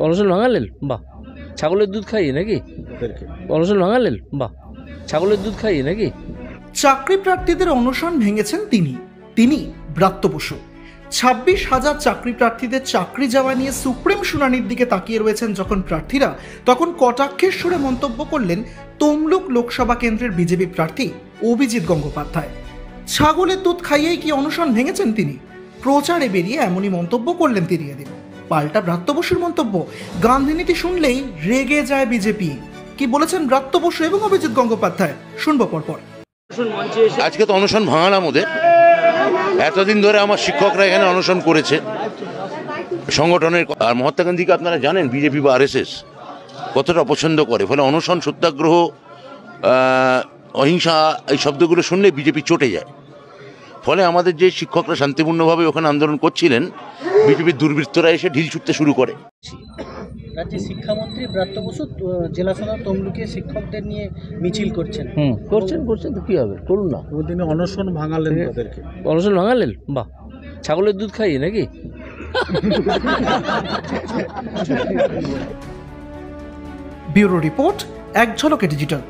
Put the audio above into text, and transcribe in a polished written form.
অনশন ভাঙালেন? বাহ। ছাগলের দুধ খাইয়ে নাকি? অনশন ভাঙালেন? বাহ। ছাগলের দুধ খাইয়ে নাকি? চাকরি প্রার্থীদের অনশন ভেঙেছেন তিনি ব্রাত্য বসু। 26,000 চাকরি প্রার্থীদের চাকরি যাওয়া নিয়ে সুপ্রিম শুনানির দিকে তাকিয়ে রয়েছেন যখন প্রার্থীরা, তখন কটাক্ষের সুরে মন্তব্য করলেন তমলুক লোকসভা কেন্দ্রের বিজেপি প্রার্থী অভিজিৎ গঙ্গোপাধ্যায়। ছাগলের দুধ খাইয়েই কি অনশন ভেঙেছেন তিনি? প্রচারে বেরিয়ে এমনই মন্তব্য করলেন তিনি এদিন। পাল্টা ব্রাত্য বসুর মন্তব্য, গান্ধীনীতি শুনলেই রেগে যায় বিজেপি। কি বলেছেন ব্রাত্য বসু এবং অভিজিৎ গঙ্গোপাধ্যায় শুনবো পরপর। আজকে তো অনশন ভাঙালাম ওদের। এতদিন ধরে আমার শিক্ষকরা এখানে অনশন করেছে সংগঠনের। আর মহাত্মা গান্ধীকে আপনারা জানেন বিজেপি বা আরএসএস কতটা অপছন্দ করে, ফলে অনশন, সত্যাগ্রহ, অহিংসা এই শব্দগুলো শুনলে বিজেপি চটে যায়। ফলে আমাদের যে শিক্ষকরা শান্তিপূর্ণভাবে ওখানে আন্দোলন করছিলেন, বিজেপির দুর্বৃত্তরা এসে ঢিল ছুটতে শুরু করে। রাজ্যের শিক্ষামন্ত্রী ব্রাত্য বসু জেলা সদর তমলুকে শিক্ষকদের নিয়ে মিছিল করছেন। করছেন তো কি হবে, করুন না। তিনি অনশন ভাঙালেন তাদেরকে। অনশন ভাঙালেন? বাহ। ছাগলের দুধ খাইয়ে নাকি? ব্যুরো রিপোর্ট, এক ঝলকে ডিজিটাল।